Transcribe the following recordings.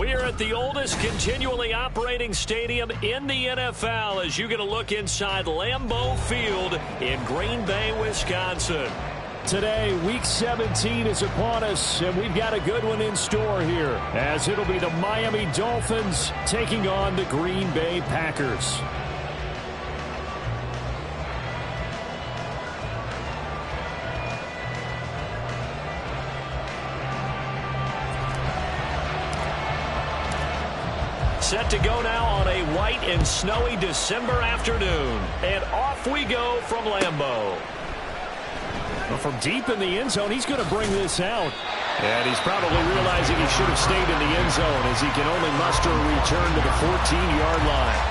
We are at the oldest continually operating stadium in the NFL as you get a look inside Lambeau Field in Green Bay, Wisconsin. Today, Week 17 is upon us, and we've got a good one in store here, as it'll be the Miami Dolphins taking on the Green Bay Packers. Set to go now on a white and snowy December afternoon. And off we go from Lambeau. Well, from deep in the end zone, he's going to bring this out. And he's probably realizing he should have stayed in the end zone as he can only muster a return to the 14-yard line.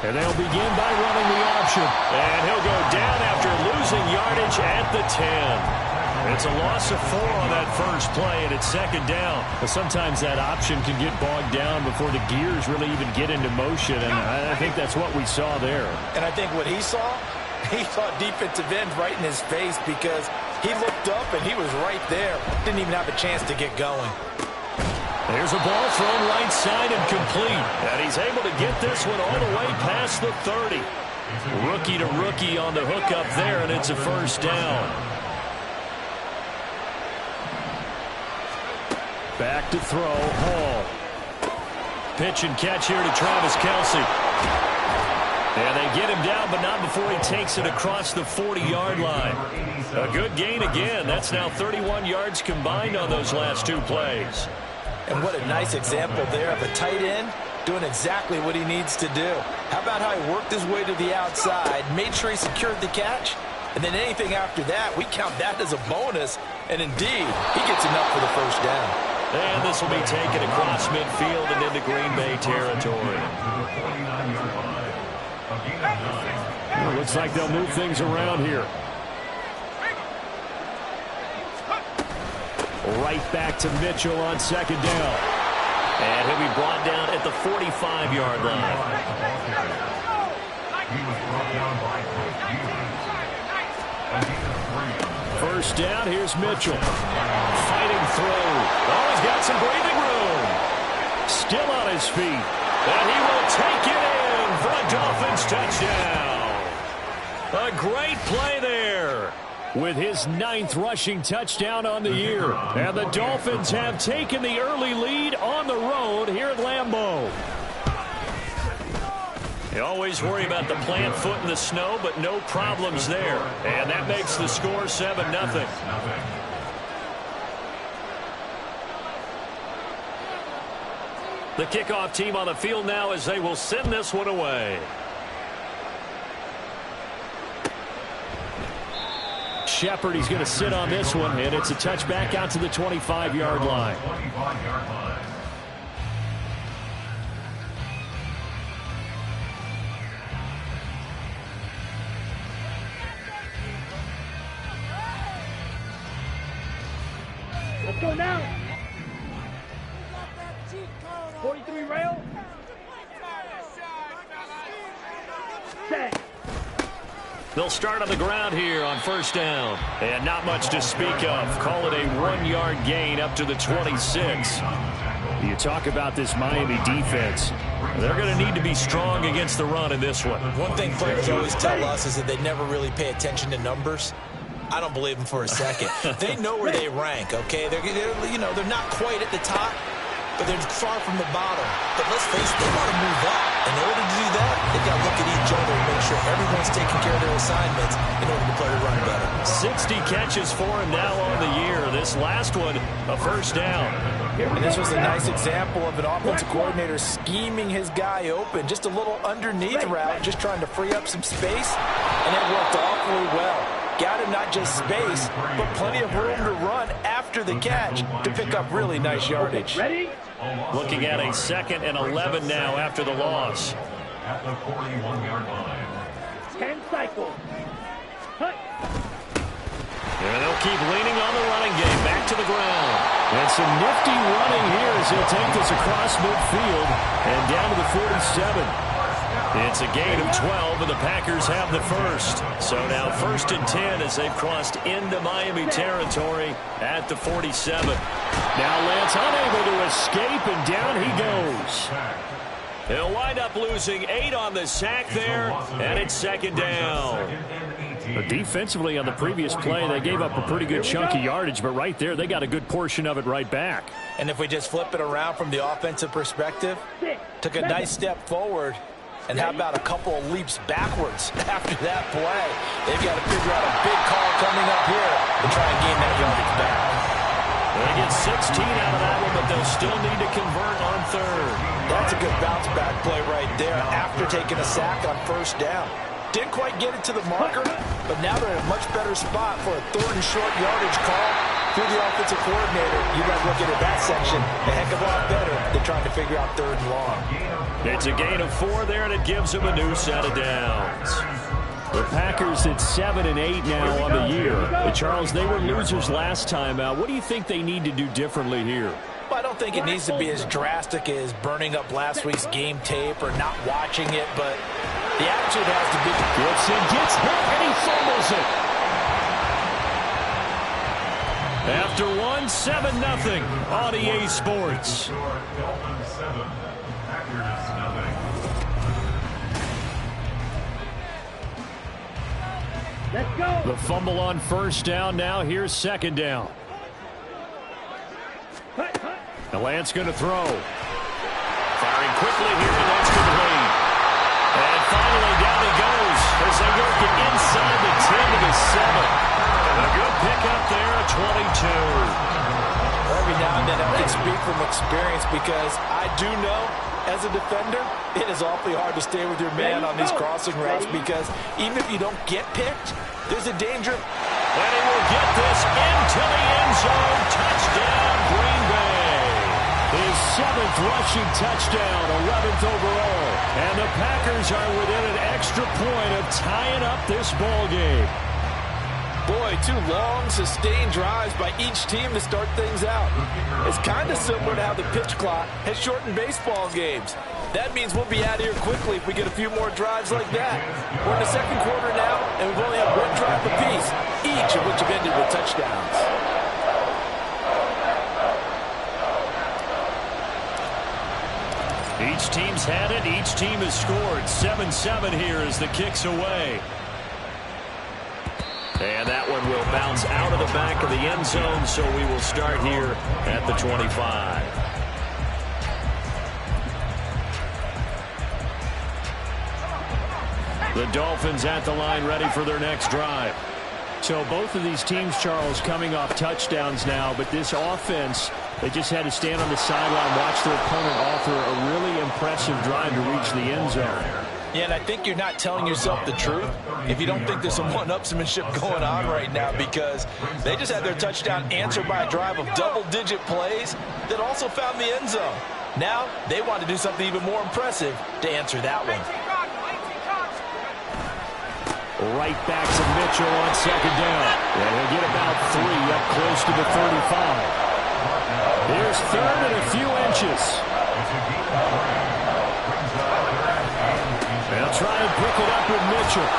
And they'll begin by running the option. And he'll go down after losing yardage at the 10. It's a loss of 4 on that first play, and it's second down. But sometimes that option can get bogged down before the gears really even get into motion, and I think that's what we saw there. And I think what he saw defensive end right in his face because he looked up and he was right there. Didn't even have a chance to get going. There's a ball thrown right side and complete. And he's able to get this one all the way past the 30. Rookie to rookie on the hook up there, and it's a first down. Back to throw, Hall. Pitch and catch here to Travis Kelce. And they get him down, but not before he takes it across the 40-yard line. A good gain again. That's now 31 yards combined on those last 2 plays. And what a nice example there of a tight end doing exactly what he needs to do. How about how he worked his way to the outside, made sure he secured the catch, and then anything after that, we count that as a bonus. And indeed, he gets enough for the first down. And this will be taken across midfield and into Green Bay territory. Well, looks like they'll move things around here. Right back to Mitchell on second down. And he'll be brought down at the 45-yard line. First down, here's Mitchell. Fighting through. Oh, he's got some breathing room. Still on his feet. And he will take it in for a Dolphins touchdown. A great play there. With his 9th rushing touchdown on the year. And the Dolphins have taken the early lead on the road here at Lambeau. You always worry about the plant foot in the snow, but no problems there. And that makes the score 7-0. The kickoff team on the field now as they will send this one away. Shepard, he's going to sit on this one, and it's a touchback out to the 25-yard line. Let's go now. 43 rail. Set. They'll start on the ground here on first down. And not much to speak of. Call it a 1-yard gain up to the 26. You talk about this Miami defense. They're going to need to be strong against the run in this one. One thing players always tell us is that they never really pay attention to numbers. I don't believe them for a second. They know where they rank, okay? They're not quite at the top, but they're far from the bottom. But let's face it, they want to move up. In order to do that, they've got to look at each other and make sure everyone's taking care of their assignments in order to play the run better. 60 catches for him now on the year. This last one, a first down. And this was a nice example of an offensive coordinator scheming his guy open. Just a little underneath route, just trying to free up some space, and it worked awfully well. Got him not just space, but plenty of room to run after the catch to pick up really nice yardage. Ready? Looking at a 2nd and 11 now after the loss. At the 41-yard line. 10 cycles. Cut. And they'll keep leaning on the running game. Back to the ground. And some nifty running here as he'll take this across midfield and down to the 47. It's a gain of 12, and the Packers have the first. So now 1st and 10 as they've crossed into Miami territory at the 47. Now Lance unable to escape, and down he goes. He'll wind up losing 8 on the sack there, and it's 2nd down. But defensively on the previous play, they gave up a pretty good chunk of yardage, but right there, they got a good portion of it right back. And if we just flip it around from the offensive perspective, took a nice step forward, and how about a couple of leaps backwards after that play? They've got to figure out a big call coming up here to try and gain that yardage back. They get 16 out of that one, but they'll still need to convert on 3rd. That's a good bounce back play right there after taking a sack on 1st down. Didn't quite get it to the marker, but now they're in a much better spot for a 3rd and short yardage call through the offensive coordinator. You guys looking at that section a heck of a lot better than trying to figure out 3rd and long. It's a gain of 4 there, and it gives them a new set of downs. The Packers at 7 and 8 now on the year. But Charles, they were losers last time out. What do you think they need to do differently here? Well, I don't think it needs to be as drastic as burning up last week's game tape or not watching it, but the attitude has to be. Gibson gets hit, and he fumbles it. After 1, 7-0 on EA Sports. Dolphins 7, Packers nothing. Let's go. The fumble on 1st down. Now here's 2nd down. And Lance going to throw. Firing quickly here, and that's complete. And finally down he goes as they work it inside the 10 to the 7. A good pickup there at 22. Every now and then I can speak from experience because I do know as a defender it is awfully hard to stay with your man on these crossing routes because even if you don't get picked, there's a danger. And he will get this into the end zone. Touchdown, Green Bay. His 7th rushing touchdown, 11th overall. And the Packers are within an extra point of tying up this ball game. Boy, 2 long, sustained drives by each team to start things out. It's kind of similar to how the pitch clock has shortened baseball games. That means we'll be out of here quickly if we get a few more drives like that. We're in the 2nd quarter now, and we've only had 1 drive apiece, each of which have ended with touchdowns. Each team's had it. Each team has scored. 7-7 here as the kick's away. And that one will bounce out of the back of the end zone, so we will start here at the 25. The Dolphins at the line ready for their next drive. So both of these teams, Charles, coming off touchdowns now, but this offense, they just had to stand on the sideline, watch their opponent offer a really impressive drive to reach the end zone. Yeah, and I think you're not telling yourself the truth if you don't think there's some one-upsmanship going on right now because they just had their touchdown answered by a drive of double-digit plays that also found the end zone. Now they want to do something even more impressive to answer that one. Right back to Mitchell on 2nd down. And he'll get about 3 up close to the 35. Here's 3rd and a few inches. They'll try and pick it up with Mitchell.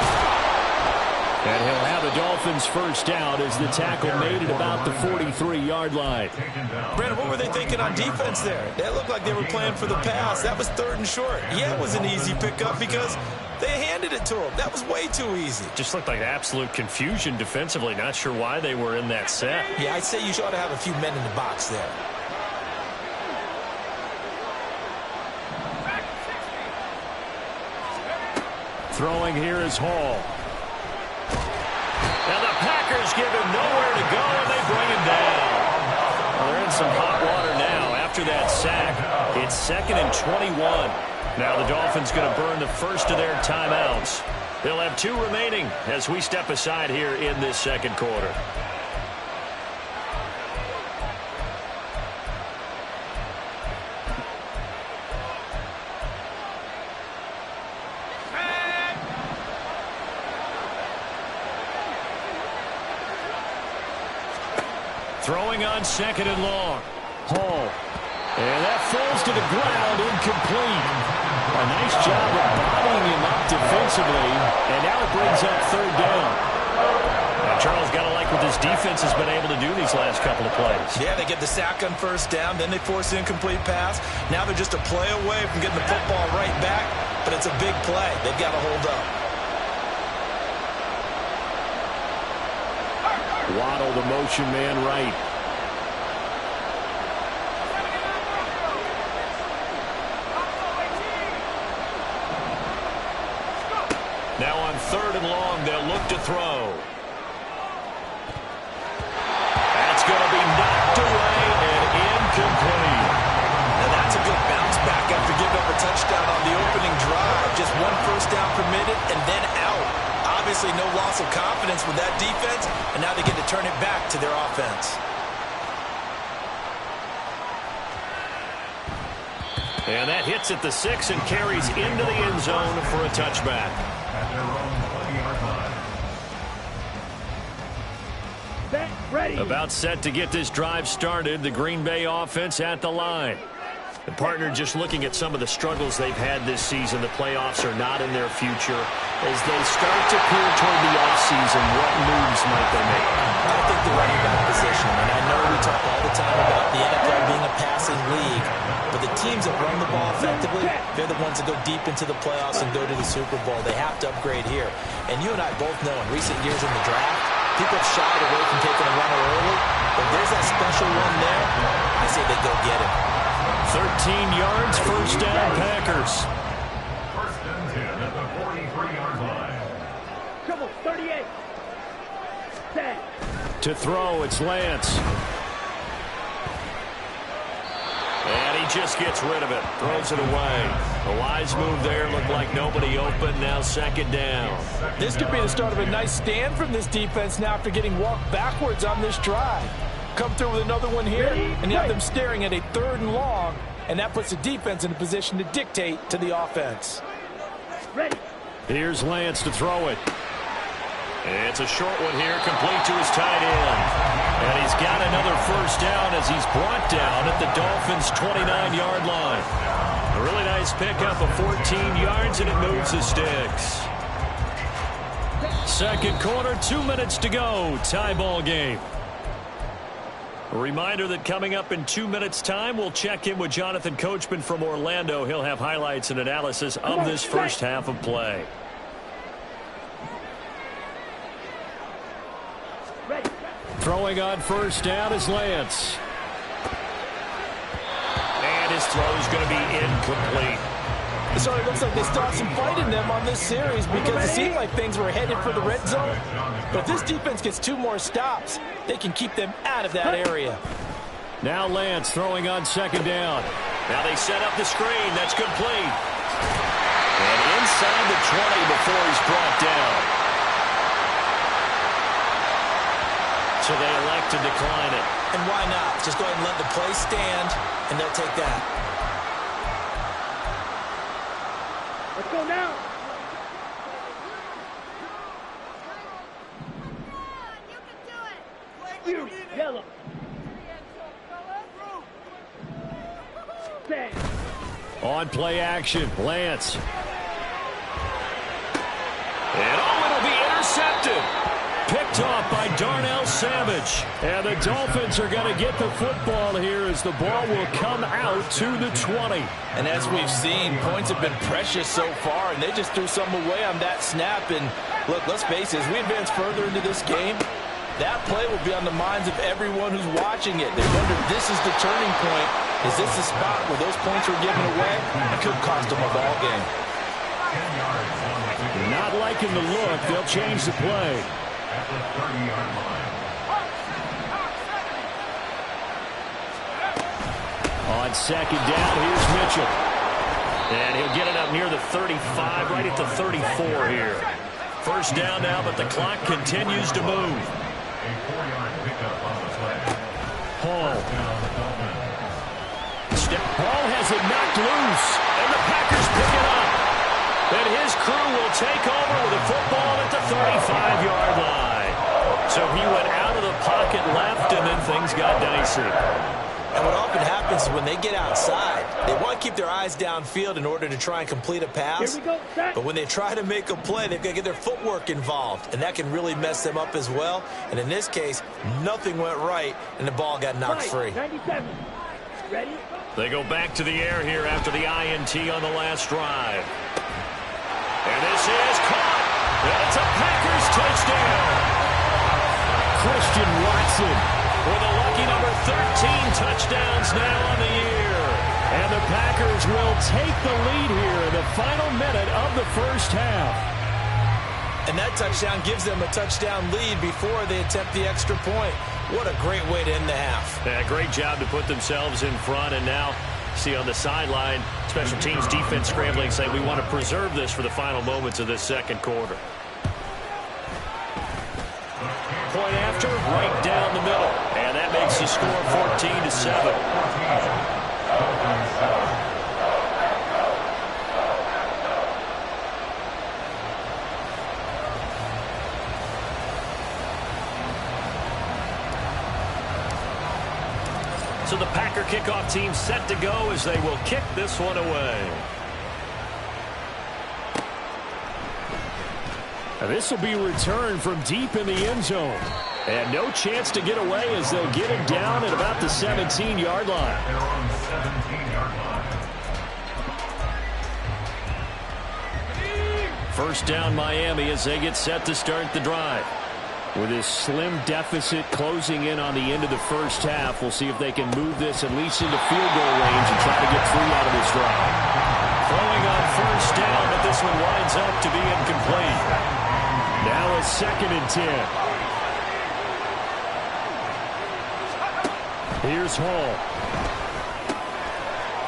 And he'll have a Dolphins first down as the tackle made at about the 43-yard line. Brandon, what were they thinking on defense there? They looked like they were playing for the pass. That was 3rd and short. Yeah, it was an easy pickup because they handed it to him. That was way too easy. Just looked like absolute confusion defensively. Not sure why they were in that set. Yeah, I'd say you ought to have a few men in the box there. Throwing here is Hall. Now the Packers give him nowhere to go, and they bring him down. Well, they're in some hot water now after that sack. It's 2nd and 21. Now the Dolphins going to burn the first of their timeouts. They'll have 2 remaining as we step aside here in this 2nd quarter. Throwing on second and long. Hall. And that falls to the ground, incomplete. A nice job of bodying him up defensively. And now it brings up third down. Now, Charles, got to like what this defense has been able to do these last couple of plays. Yeah, they get the sack on first down, then they force an incomplete pass. Now they're just a play away from getting the football right back, but it's a big play. They've got to hold up. Waddle, the motion man right. Now on third and long, they'll look to throw. That's going to be knocked away and incomplete. Now that's a good bounce back after giving up a touchdown on the opening drive. Just one first down permitted and then out. Obviously no loss of confidence with that defense, and now they get to turn it back to their offense. And that hits at the 6 and carries into the end zone for a touchback. At their own 20-yard line. Set, ready. About set to get this drive started, the Green Bay offense at the line. The partner just looking at some of the struggles they've had this season. The playoffs are not in their future. As they start to peer toward the offseason, what moves might they make? I think the running back position, and I know we talk all the time about the NFL being a passing league, but the teams that run the ball effectively, they're the ones that go deep into the playoffs and go to the Super Bowl. They have to upgrade here. And you and I both know in recent years in the draft, people have shied away from taking a runner early, but there's that special one there. I say they go get it. 13 yards, first down, Packers. First and 10 at the 43-yard line. Trouble, 38. Set. To throw, it's Lance. And he just gets rid of it, throws it away. A wise move there, looked like nobody open, now second down. This could be the start of a nice stand from this defense now after getting walked backwards on this drive. Come through with another one here, and you have them staring at a third and long, and that puts the defense in a position to dictate to the offense. Ready. Here's Lance to throw it. It's a short one here, complete to his tight end. And he's got another first down as he's brought down at the Dolphins' 29-yard line. A really nice pickup of 14 yards, and it moves the sticks. Second quarter, 2 minutes to go. Tie ball game. A reminder that coming up in 2 minutes' time, we'll check in with Jonathan Coachman from Orlando. He'll have highlights and analysis of this first half of play. Ready. Throwing on first down is Lance. And his throw is going to be incomplete. So it looks like they start some fight in them on this series because it seemed like things were headed for the red zone. But if this defense gets 2 more stops, they can keep them out of that area. Now Lance throwing on second down. Now they set up the screen. That's complete. And inside the 20 before he's brought down. So they elect to decline it. And why not? Just go ahead and let the play stand, and they'll take that. Let's go now. You, yellow. Set. On play action, Lance. And it'll be intercepted. Picked off by Darnell Savage. And the Dolphins are going to get the football here as the ball will come out to the 20. And as we've seen, points have been precious so far, and they just threw some away on that snap. And look, let's face it, as we advance further into this game, that play will be on the minds of everyone who's watching it. They wonder, this is the turning point. Is this the spot where those points were given away? It could cost them a ball game. 10 yards on the kick. Not liking the look. They'll change the play. At the 30-yard line. On second down, here's Mitchell. And he'll get it up near the 35, right at the 34 here. First down now, but the clock continues to move. A 4-yard pickup on the play. Hall. Down on the Dolphins. Hall has it knocked loose, and the Packers pick it up. And his crew will take over with a football at the 35-yard line. So he went out of the pocket second left, and then things got dicey. And what often happens is when they get outside, they want to keep their eyes downfield in order to try and complete a pass. Here we go, set. But when they try to make a play, they've got to get their footwork involved, and that can really mess them up as well. And in this case, nothing went right, and the ball got knocked free. 97. Ready? They go back to the air here after the INT on the last drive. And this is caught. And it's a Packers touchdown. Christian Watson with a lucky number 13 touchdowns now on the year. And the Packers will take the lead here in the final minute of the first half. And that touchdown gives them a touchdown lead before they attempt the extra point. What a great way to end the half. Yeah, great job to put themselves in front. And now, see on the sideline, special teams defense scrambling, saying we want to preserve this for the final moments of this second quarter. Point after, right down the middle. And that makes the score 14-7. So the Packer kickoff team set to go as they will kick this one away. Now this will be returned from deep in the end zone. And no chance to get away as they'll get him down at about the 17-yard line. They're on the 17-yard line. First down Miami as they get set to start the drive. With this slim deficit closing in on the end of the first half, we'll see if they can move this at least into field goal range and try to get 3 out of this drive. Throwing on first down, but this one winds up to be incomplete. Now a 2nd and 10. Here's Hall.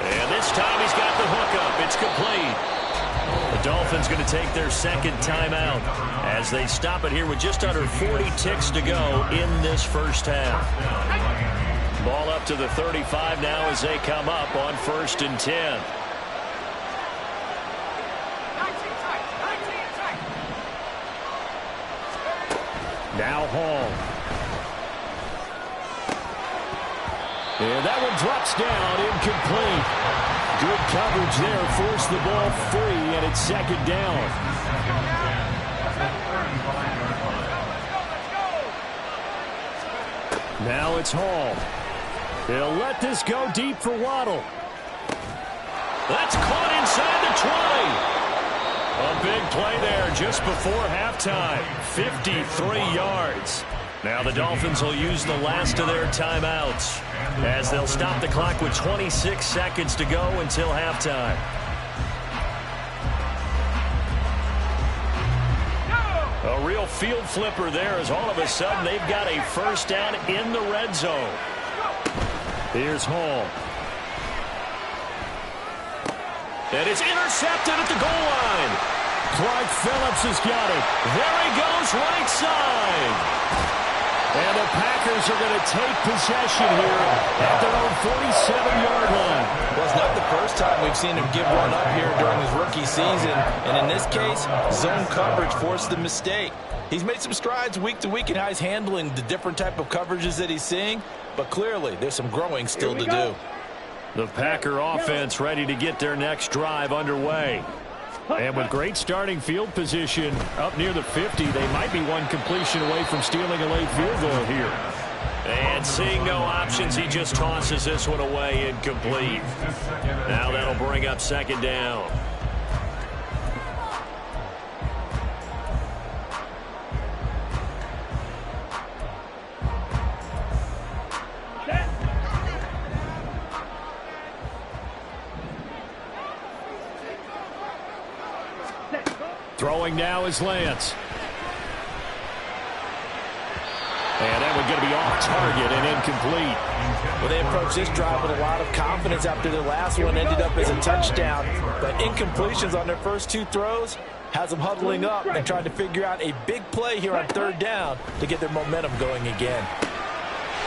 And this time he's got the hook up. It's complete. The Dolphins going to take their second timeout as they stop it here with just under 40 ticks to go in this first half. Ball up to the 35 now as they come up on 1st and 10. Now Hall. And that one drops down, incomplete. Good coverage there, forced the ball free, and it's 2nd down. Now it's Hall. They'll let this go deep for Waddle. That's caught inside the 20. A big play there just before halftime. 53 yards. Now the Dolphins will use the last of their timeouts as they'll stop the clock with 26 seconds to go until halftime. A real field flipper there as all of a sudden they've got a first down in the red zone. Here's Hall. And it's intercepted at the goal line. Clark Phillips has got it. There he goes, right side. And the Packers are going to take possession here at their own 47-yard line. Well, it's not the first time we've seen him give one up here during his rookie season. And in this case, zone coverage forced the mistake. He's made some strides week to week in how he's handling the different type of coverages that he's seeing. But clearly, there's some growing still to do. The Packer offense ready to get their next drive underway. And with great starting field position up near the 50, they might be one completion away from stealing a late field goal here. And seeing no options, he just tosses this one away incomplete. Now that'll bring up 2nd down. Throwing now is Lance. And that one going to be off target and incomplete. Well, they approached this drive with a lot of confidence after the last one ended up as a touchdown. But incompletions on their first 2 throws has them huddling up and trying to figure out a big play here on 3rd down to get their momentum going again.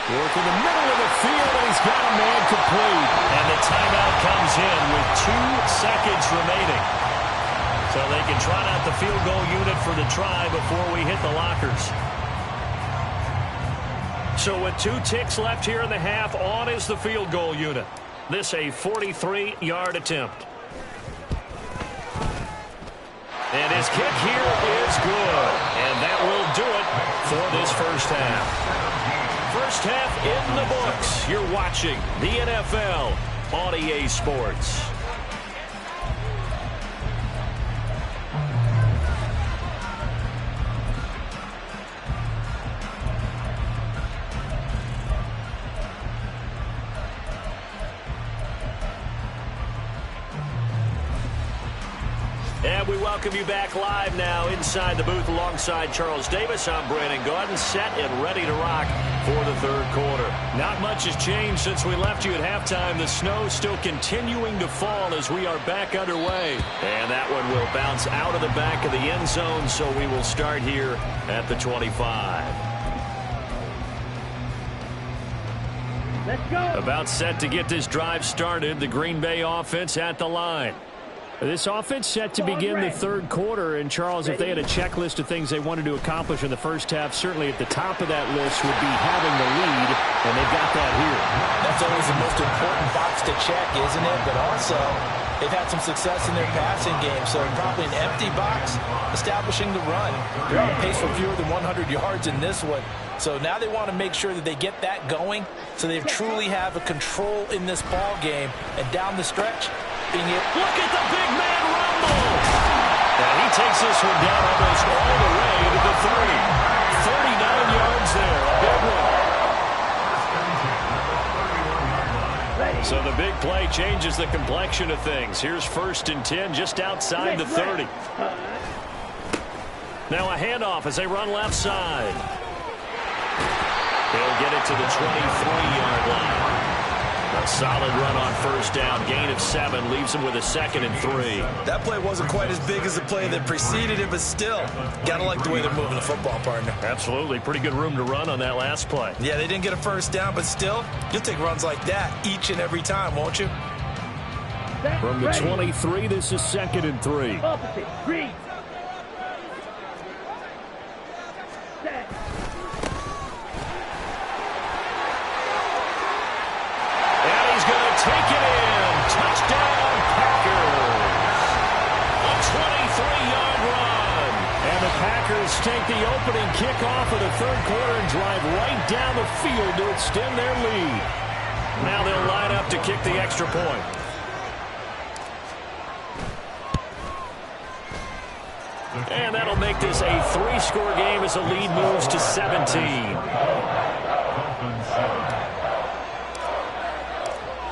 Work in the middle of the field, and he's got a man complete. And the timeout comes in with 2 seconds remaining. So they can trot out the field goal unit for the try before we hit the lockers. So with 2 ticks left here in the half, on is the field goal unit. This a 43-yard attempt. And his kick here is good. And that will do it for this first half. First half in the books. You're watching the NFL on EA Sports. And we welcome you back live now inside the booth alongside Charles Davis. I'm Brandon Gaudin, set and ready to rock for the third quarter. Not much has changed since we left you at halftime. The snow still continuing to fall as we are back underway. And that one will bounce out of the back of the end zone, so we will start here at the 25. Let's go. About set to get this drive started. The Green Bay offense at the line. This offense set to begin the third quarter. And, Charles, if they had a checklist of things they wanted to accomplish in the first half, certainly at the top of that list would be having the lead, and they've got that here. That's always the most important box to check, isn't it? But also, they've had some success in their passing game, so probably an empty box establishing the run. They're on pace for fewer than 100 yards in this one. So now they want to make sure that they get that going so they truly have a control in this ball game. And down the stretch, being able... Look at the big man rumble! And he takes this one down almost all the way to the 3. 39 yards there. A big one. So the big play changes the complexion of things. Here's 1st and 10 just outside the 30. Now a handoff as they run left side. They'll get it to the 23-yard line. A solid run on first down. Gain of 7 leaves them with a 2nd and 3. That play wasn't quite as big as the play that preceded it, but still, gotta like the way they're moving the football, partner. Absolutely. Pretty good room to run on that last play. Yeah, they didn't get a first down, but still, you'll take runs like that each and every time, won't you? From the 23, this is 2nd and 3. Opposite. Green. Set. Take it in. Touchdown, Packers. A 23-yard run. And the Packers take the opening kickoff of the third quarter and drive right down the field to extend their lead. Now they'll line up to kick the extra point. And that'll make this a 3-score game as the lead moves to 17.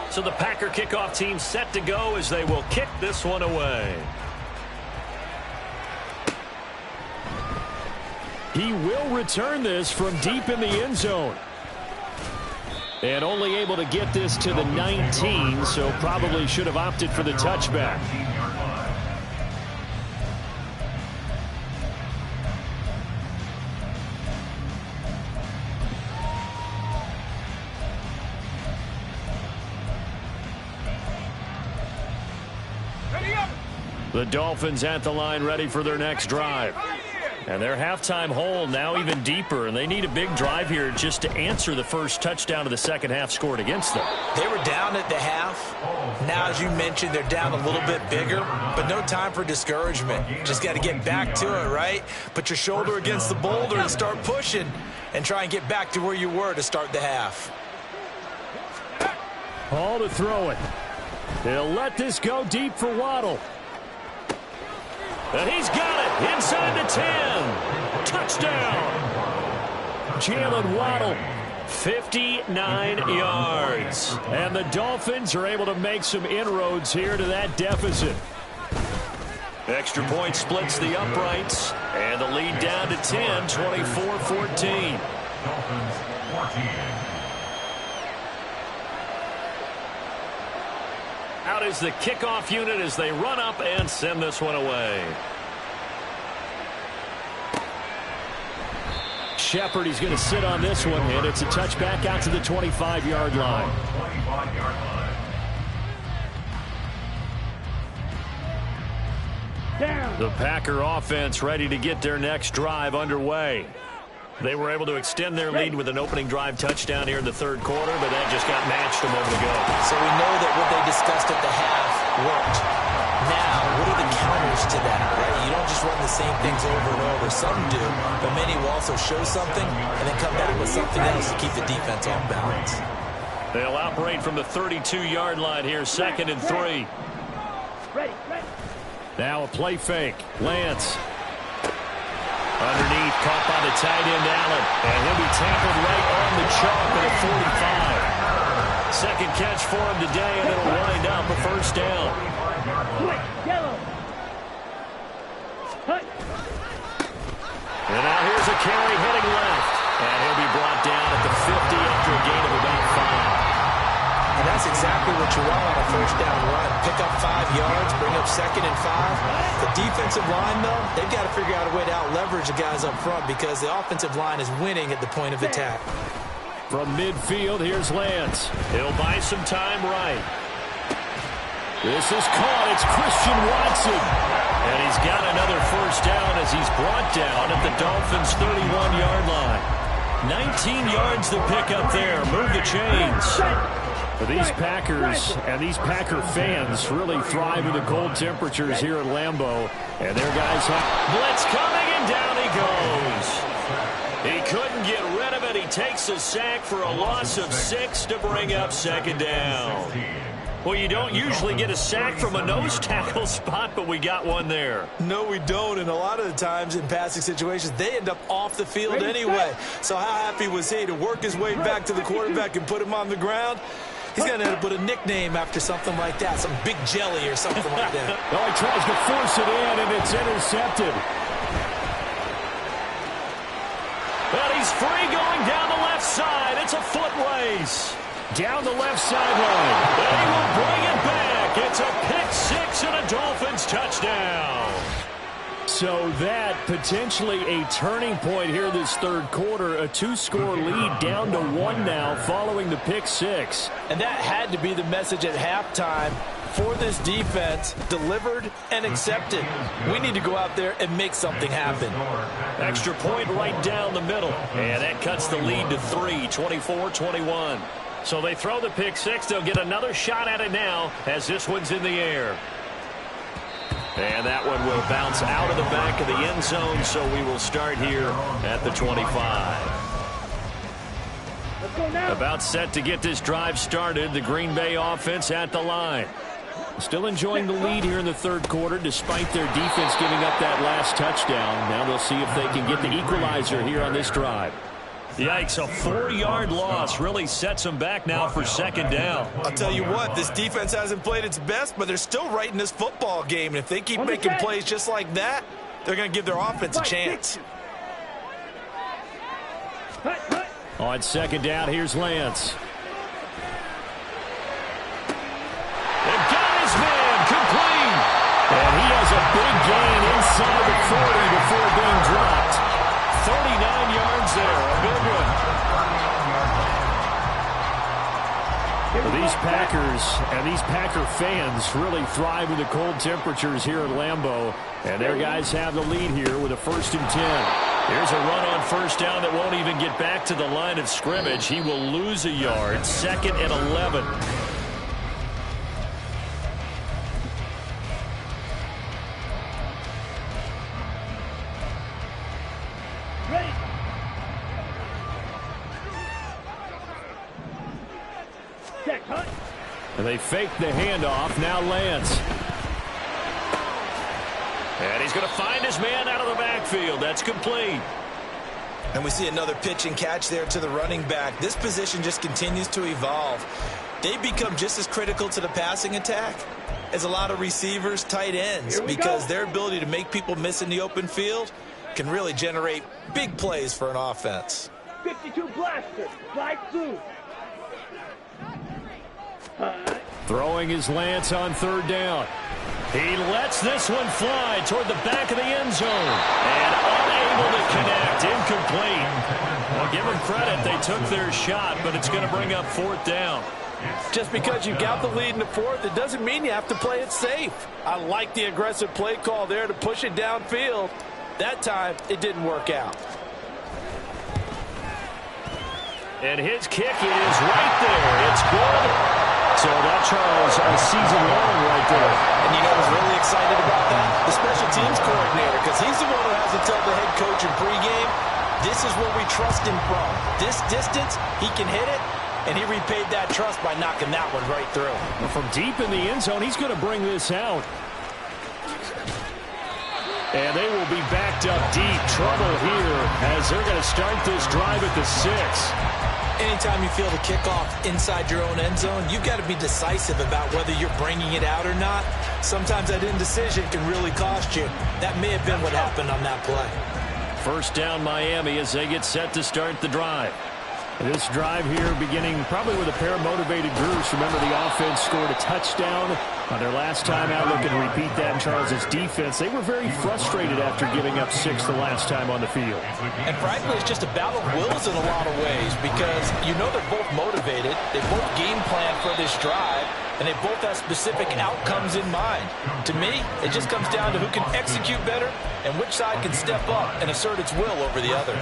So the Packer kickoff team set to go as they will kick this one away. He will return this from deep in the end zone. And only able to get this to the 19, so probably should have opted for the touchback. The Dolphins at the line ready for their next drive. And their halftime hole now even deeper, and they need a big drive here just to answer the first touchdown of the second half scored against them. They were down at the half. Now, as you mentioned, they're down a little bit bigger, but no time for discouragement. Just got to get back to it, right? Put your shoulder against the boulder and start pushing and try and get back to where you were to start the half. Ball to throw it. They'll let this go deep for Waddle. And he's got it inside the 10. Touchdown. Jalen Waddle. 59 yards. And the Dolphins are able to make some inroads here to that deficit. Extra point splits the uprights. And the lead down to 10, 24-14. Dolphins 14. Out is the kickoff unit as they run up and send this one away. Shepard, he's going to sit on this one, and it's a touchback out to the 25-yard line. 25-yard line. Down. The Packer offense ready to get their next drive underway. They were able to extend their lead with an opening drive touchdown here in the third quarter, but that just got matched a moment ago. So we know that what they discussed at the half worked. Now, what are the counters to that, right? You don't just run the same things over and over. Some do, but many will also show something and then come back with something else to keep the defense off balance. They'll operate from the 32-yard line here, 2nd and 3. Ready. Now a play fake. Lance. Underneath, caught by the tight end, Allen. And he'll be tackled right on the chalk at a 45. Second catch for him today, and it'll wind up a first down. Switch. Yellow. Hut. And now here's a carry heading left. And he'll be brought down at the 50 after a gain of about 5. And that's exactly what you want on a first down run. Pick up 5 yards, bring up 2nd and 5. The defensive line, though, they've got to figure out a way to out-leverage the guys up front because the offensive line is winning at the point of attack. From midfield, here's Lance. He'll buy some time right. This is caught. It's Christian Watson. And he's got another first down as he's brought down at the Dolphins' 31-yard line. 19 yards to pick up there. Move the chains. These Packers and these Packer fans really thrive in the cold temperatures here at Lambeau. And their guys have... Blitz coming, and down he goes. He couldn't get rid of it. He takes a sack for a loss of 6 to bring up 2nd down. Well, you don't usually get a sack from a nose tackle spot, but we got one there. No, we don't, and a lot of the times in passing situations, they end up off the field anyway. So how happy was he to work his way back to the quarterback and put him on the ground? He's going to have to put a nickname after something like that, some big jelly or something like that. Oh, he tries to force it in, and it's intercepted. But he's free going down the left side. It's a foot race. Down the left sideline. They will bring it back. It's a pick 6 and a Dolphins touchdown. So that potentially a turning point here this third quarter. A 2-score lead down to 1 now following the pick 6. And that had to be the message at halftime for this defense. Delivered and accepted. We need to go out there and make something happen. Extra point right down the middle. And that cuts the lead to 3, 24-21. So they throw the pick 6. They'll get another shot at it now as this one's in the air. And that one will bounce out of the back of the end zone, so we will start here at the 25. Let's go now. About set to get this drive started, the Green Bay offense at the line. Still enjoying the lead here in the third quarter despite their defense giving up that last touchdown. Now they'll see if they can get the equalizer here on this drive. Yikes, a 4-yard loss really sets them back now for 2nd down. I'll tell you what, this defense hasn't played its best, but they're still right in this football game. And if they keep making plays just like that, they're going to give their offense a chance. On 2nd down, here's Lance. They've got his man complete. And he has a big gain inside the 40 before being dropped. 39 yards there, a big one. These Packers and these Packer fans really thrive in the cold temperatures here at Lambeau. And their guys have the lead here with a 1st and 10. Here's a run on first down that won't even get back to the line of scrimmage. He will lose a yard, 2nd and 11. Ready. Check, hunt. And they fake the handoff. Now Lance. And he's going to find his man out of the backfield. That's complete. And we see another pitch and catch there to the running back. This position just continues to evolve. They become just as critical to the passing attack as a lot of receivers, tight ends, because their ability to make people miss in the open field can really generate big plays for an offense. 52 blaster. Slide through. Throwing his Lance on 3rd down. He lets this one fly toward the back of the end zone. And unable to connect. Incomplete. Well, give them credit. They took their shot, but it's going to bring up 4th down. Just because you got the lead in the 4th, it doesn't mean you have to play it safe. I like the aggressive play call there to push it downfield. That time, it didn't work out. And his kick is right there. It's good. So that, Charles, a season long right there. And you know who's really excited about that? The special teams coordinator, because he's the one who has to tell the head coach in pregame, this is where we trust him from. This distance, he can hit it, and he repaid that trust by knocking that one right through. From deep in the end zone, he's going to bring this out. And they will be backed up deep. Trouble here as they're going to start this drive at the 6. Anytime you feel the kickoff inside your own end zone, you've got to be decisive about whether you're bringing it out or not. Sometimes that indecision can really cost you. That may have been what happened on that play. First down Miami as they get set to start the drive. This drive here beginning probably with a pair of motivated groups. Remember, the offense scored a touchdown on their last time out. Looking to repeat that in Charles's defense. They were very frustrated after giving up 6 the last time on the field. And frankly, it's just a battle of wills in a lot of ways because you know they're both motivated. They both game plan for this drive, and they both have specific outcomes in mind. To me, it just comes down to who can execute better and which side can step up and assert its will over the other.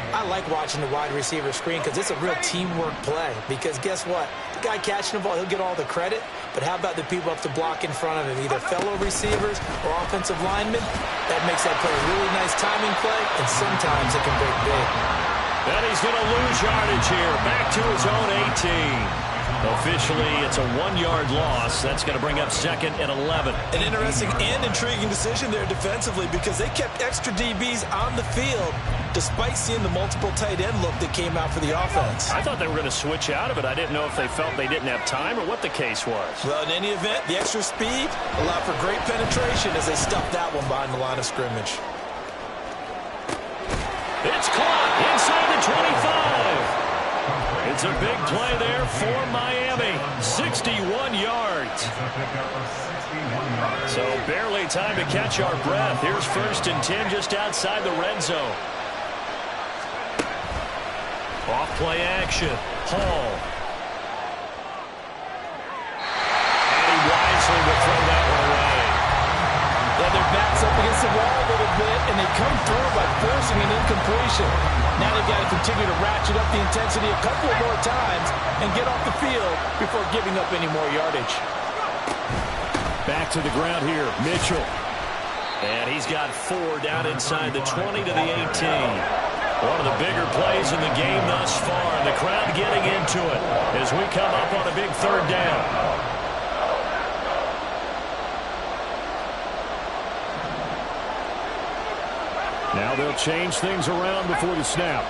I like watching the wide receiver screen because it's a real teamwork play. Because guess what? The guy catching the ball, he'll get all the credit. But how about the people up to block in front of him, either fellow receivers or offensive linemen? That makes that play a really nice timing play, and sometimes it can break big. And he's going to lose yardage here. Back to his own 18. Officially, it's a 1-yard loss. That's going to bring up 2nd and 11. An interesting and intriguing decision there defensively because they kept extra DBs on the field despite seeing the multiple tight end look that came out for the offense. I thought they were going to switch out of it. I didn't know if they felt they didn't have time or what the case was. Well, in any event, the extra speed allowed for great penetration as they stuffed that one behind the line of scrimmage. It's caught inside the 25. It's a big play there for Miami. 61 yards. So barely time to catch our breath. Here's 1st and 10 just outside the red zone. Off play action. Hall. And he wisely will throw that one away. Yeah, their back's up against the wall a little bit, and they come through by forcing an incompletion. Now they've got to continue to ratchet up the intensity a couple of more times and get off the field before giving up any more yardage. Back to the ground here, Mitchell. And he's got 4 down inside the 20 to the 18. One of the bigger plays in the game thus far. And the crowd getting into it as we come up on a big 3rd down. Now they'll change things around before the snap.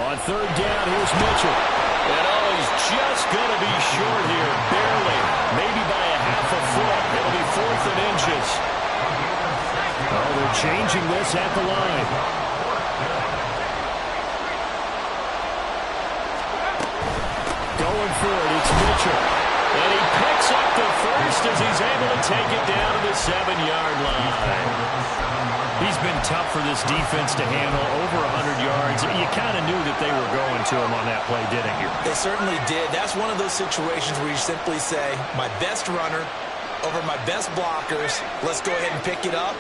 On 3rd down, here's Mitchell. And he's just going to be short here, barely, maybe by a half a foot. It'll be 4th and inches. Oh, they're changing this at the line. Going for it, it's Mitchell. And he picks up the 1st as he's able to take it down to the 7-yard line. He's been tough for this defense to handle, over 100 yards. You kind of knew that they were going to him on that play, didn't you? They certainly did. That's one of those situations where you simply say, my best runner over my best blockers, let's go ahead and pick it up.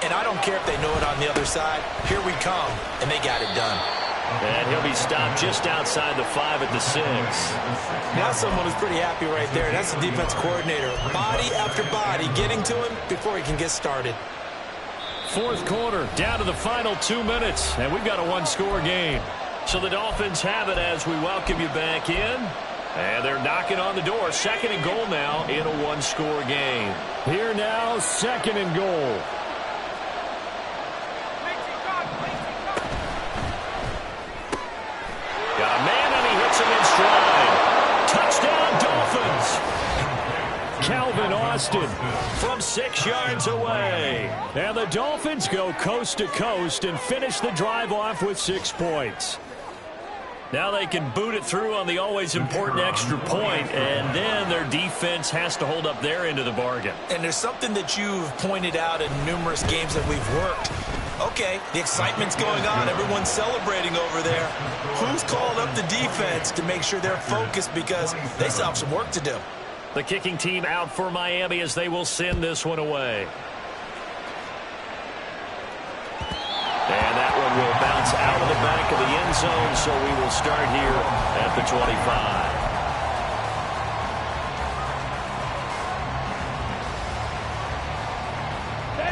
And I don't care if they know it on the other side. Here we come, and they got it done. And he'll be stopped just outside the 5 at the 6. Now someone who's pretty happy right there. That's the defense coordinator. Body after body getting to him before he can get started. 4th quarter, down to the final 2 minutes, and we've got a 1-score game. So the Dolphins have it as we welcome you back in. And they're knocking on the door. 2nd and goal now in a 1-score game. Here now, 2nd and goal. Got a man, and he hits him in stride. Touchdown, Dolphins. Calvin Austin from 6 yards away. And the Dolphins go coast to coast and finish the drive off with 6 points. Now they can boot it through on the always important extra point, and then their defense has to hold up their end of the bargain. And there's something that you've pointed out in numerous games that we've worked. Okay, the excitement's going on. Everyone's celebrating over there. Who's called up the defense to make sure they're focused because they still have some work to do? The kicking team out for Miami as they will send this one away. It's out of the back of the end zone, so we will start here at the 25.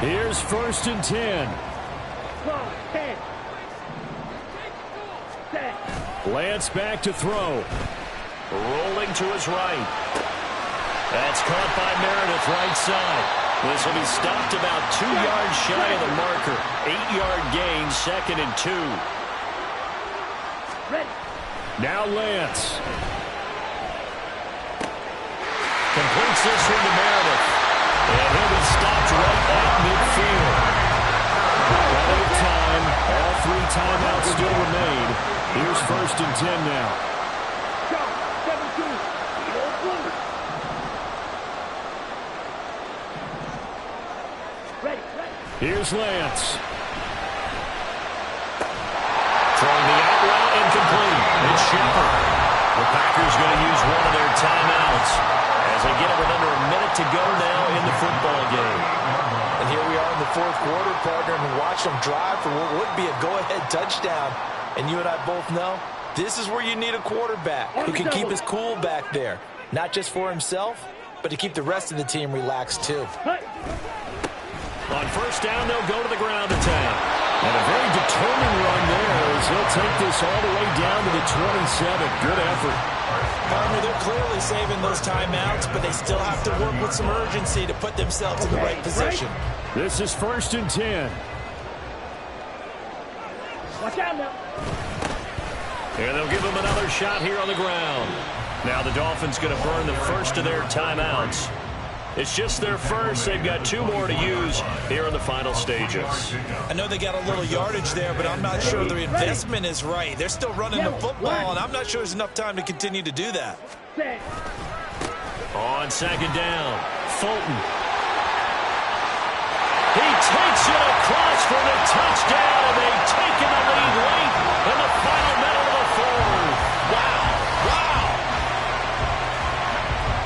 Here's 1st and 10. 10. Set. Lance back to throw. Rolling to his right. That's caught by Meredith, right side. This will be stopped about 2 yards shy of the marker. 8-yard gain, 2nd and 2. Ready. Now Lance. Completes this one to Meredith. And he'll be stopped right at midfield. Out of time. All 3 timeouts still remain. Here's 1st and 10 now. Shot. 7-2. Eagle blue. Ready. Here's Lance. Throwing the out route incomplete. It's Shepard. The Packers going to use one of their timeouts as they get it with under a minute to go now in the football game. And here we are in the 4th quarter, partner, and watch them drive for what would be a go-ahead touchdown. And you and I both know this is where you need a quarterback who can keep his cool back there. Not just for himself, but to keep the rest of the team relaxed too. On 1st down, they'll go to the ground attack. And a very determined run there as he'll take this all the way down to the 27. Good effort. Partner, they're clearly saving those timeouts, but they still have to work with some urgency to put themselves in the right position. This is 1st and 10. Watch out now. And they'll give them another shot here on the ground. Now the Dolphins going to burn the first of their timeouts. It's just their first. They've got 2 more to use here in the final stages. I know they got a little yardage there, but I'm not sure their investment is right. They're still running the football, and I'm not sure there's enough time to continue to do that. Set. On 2nd down, Fulton. He takes it across for the touchdown, and they've taken the lead late in the final minute of the 4th.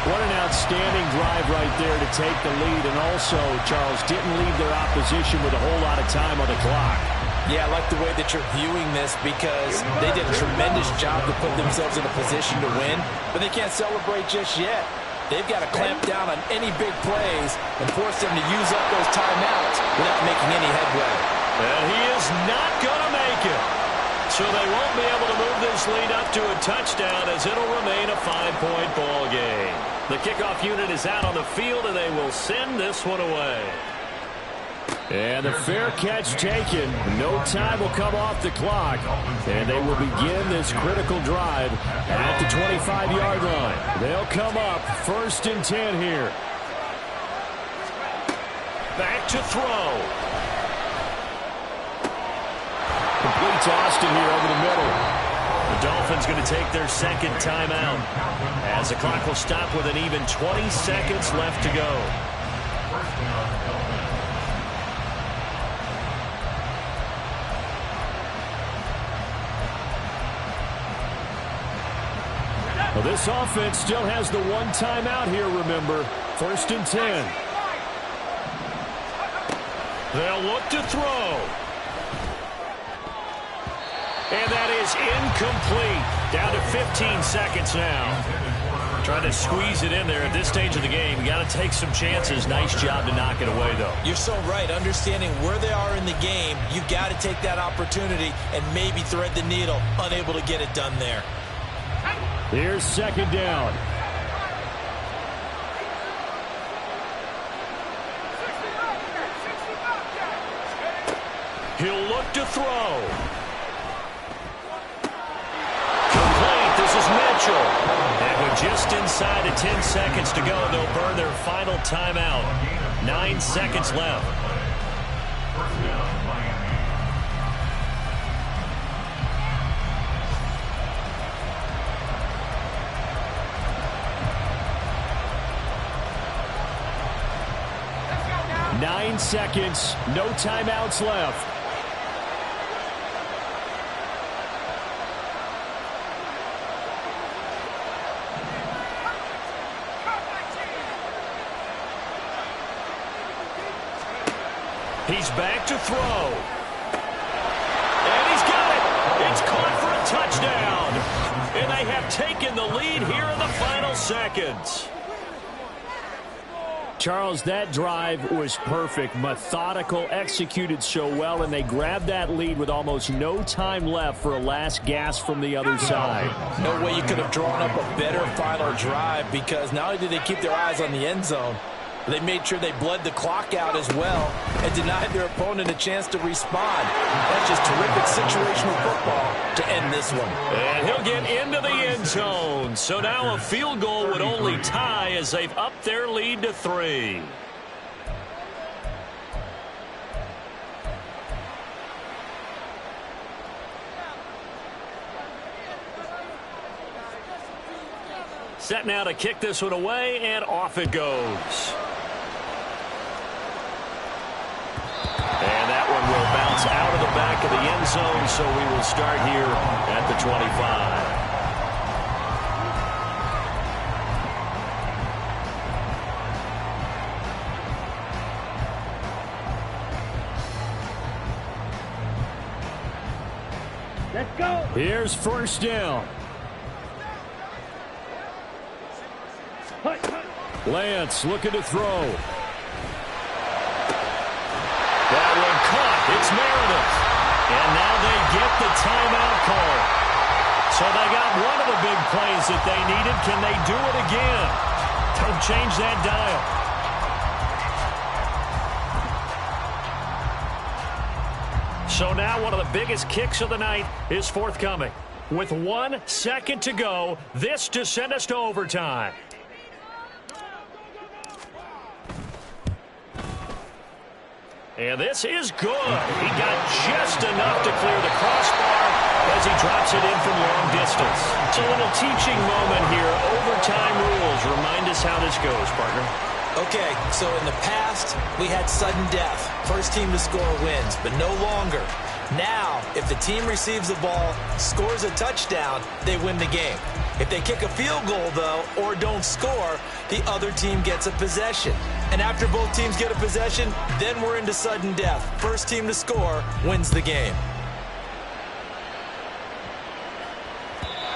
What an outstanding drive right there to take the lead. And also, Charles, didn't leave their opposition with a whole lot of time on the clock. Yeah, I like the way that you're viewing this because they did a tremendous job to put themselves in a position to win, but they can't celebrate just yet. They've got to clamp down on any big plays and force them to use up those timeouts without making any headway. And he is not going to make it. So they won't be able to move this lead up to a touchdown as it'll remain a 5-point ball game. The kickoff unit is out on the field, and they will send this one away. And the fair catch taken. No time will come off the clock. And they will begin this critical drive at the 25-yard line. They'll come up 1st and 10 here. Back to throw. Completes Austin here over the middle. The Dolphins going to take their 2nd timeout as the clock will stop with an even 20 seconds left to go. Well, this offense still has the 1 timeout here, remember. 1st and 10. They'll look to throw. And that is incomplete. Down to 15 seconds now. Trying to squeeze it in there at this stage of the game. You got to take some chances. Nice job to knock it away, though. You're so right. Understanding where they are in the game, you've got to take that opportunity and maybe thread the needle. Unable to get it done there. Here's 2nd down. He'll look to throw. Complete. This is Mitchell. And with just inside of 10 seconds to go, they'll burn their final timeout. 9 seconds left. Nine seconds, no timeouts left. He's back to throw. And he's got touchdown. And they have taken the lead here in the final seconds. Charles, that drive was perfect, methodical, executed so well, and they grabbed that lead with almost no time left for a last gasp from the other side. No way you could have drawn up a better final drive, because not only did they keep their eyes on the end zone, they made sure they bled the clock out as well and denied their opponent a chance to respond. That's just terrific situational football to end this one. And he'll get into the end zone. So now a field goal would only tie as they've upped their lead to 3. Set now to kick this one away, and off it goes. And that one will bounce out of the back of the end zone, so we will start here at the 25. Let's go. Here's first down. Lance looking to throw. That one caught. It's Meredith. And now they get the timeout call. So they got one of the big plays that they needed. Can they do it again? Don't change that dial. So now one of the biggest kicks of the night is forthcoming. With 1 second to go, this to send us to overtime. And this is good. He got just enough to clear the crossbar as he drops it in from long distance. It's a little teaching moment here. Overtime rules. Remind us how this goes, partner. Okay, so in the past, we had sudden death. First team to score wins, but no longer. Now, if the team receives the ball, scores a touchdown, they win the game. If they kick a field goal, though, or don't score, the other team gets a possession. And after both teams get a possession, then we're into sudden death. First team to score wins the game.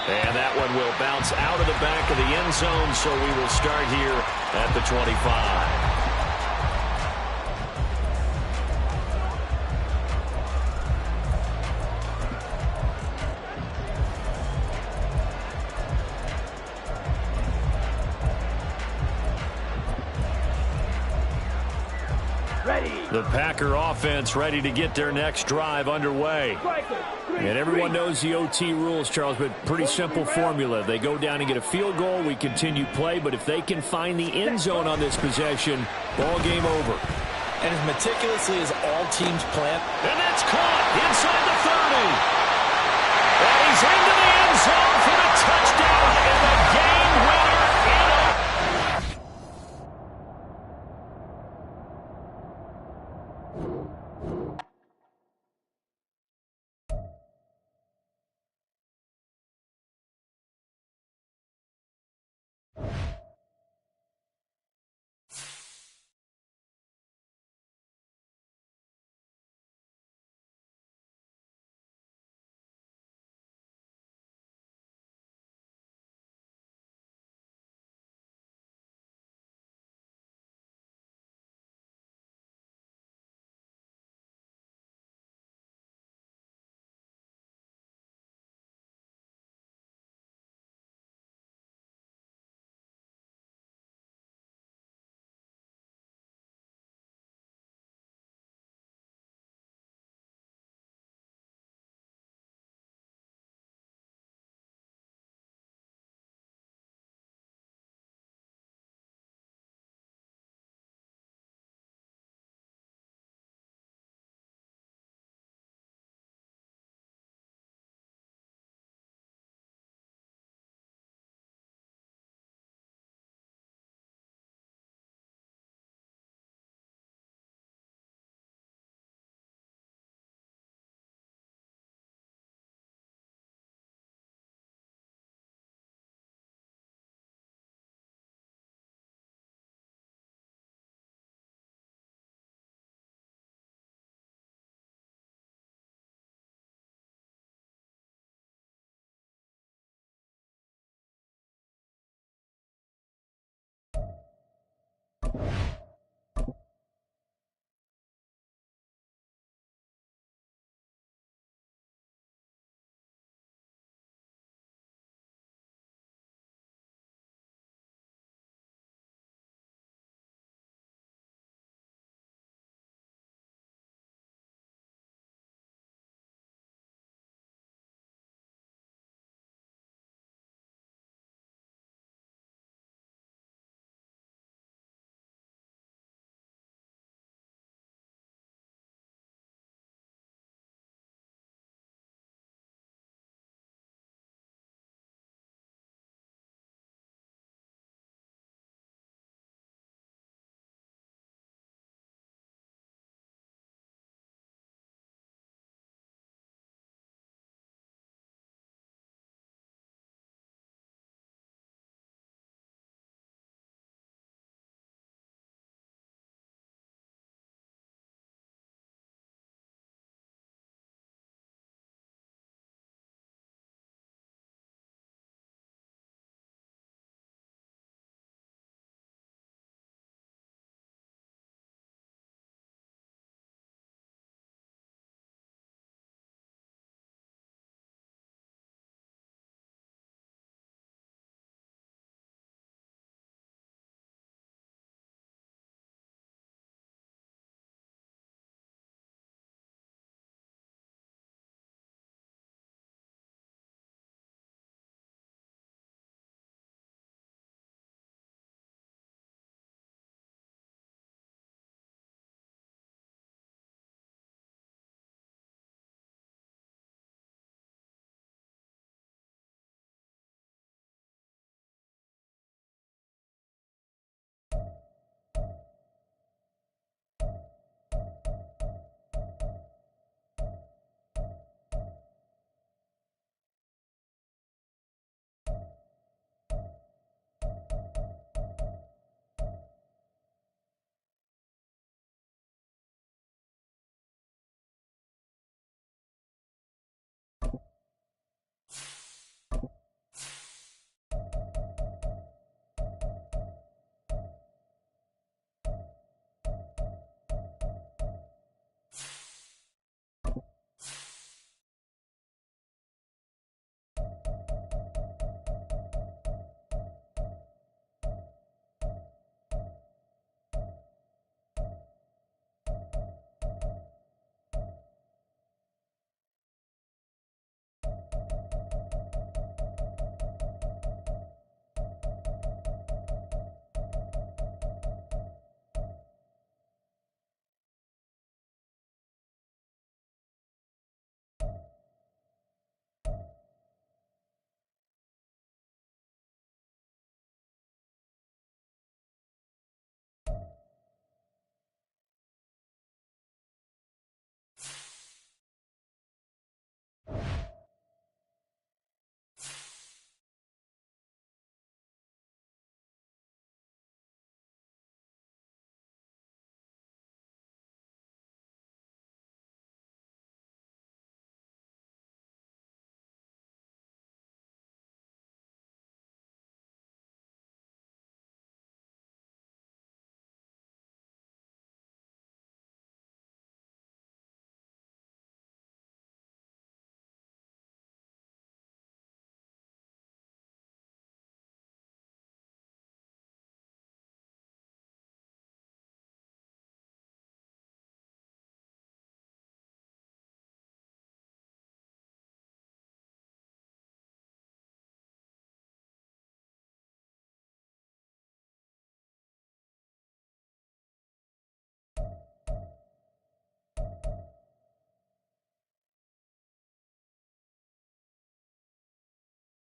And that one will bounce out of the back of the end zone, so we will start here at the 25. The Packer offense ready to get their next drive underway. And everyone knows the OT rules, Charles, but pretty simple formula. They go down and get a field goal, we continue play, but if they can find the end zone on this possession, ball game over. And as meticulously as all teams plan. And that's caught inside the 30. And he's into the end zone for the touchdown and the game winner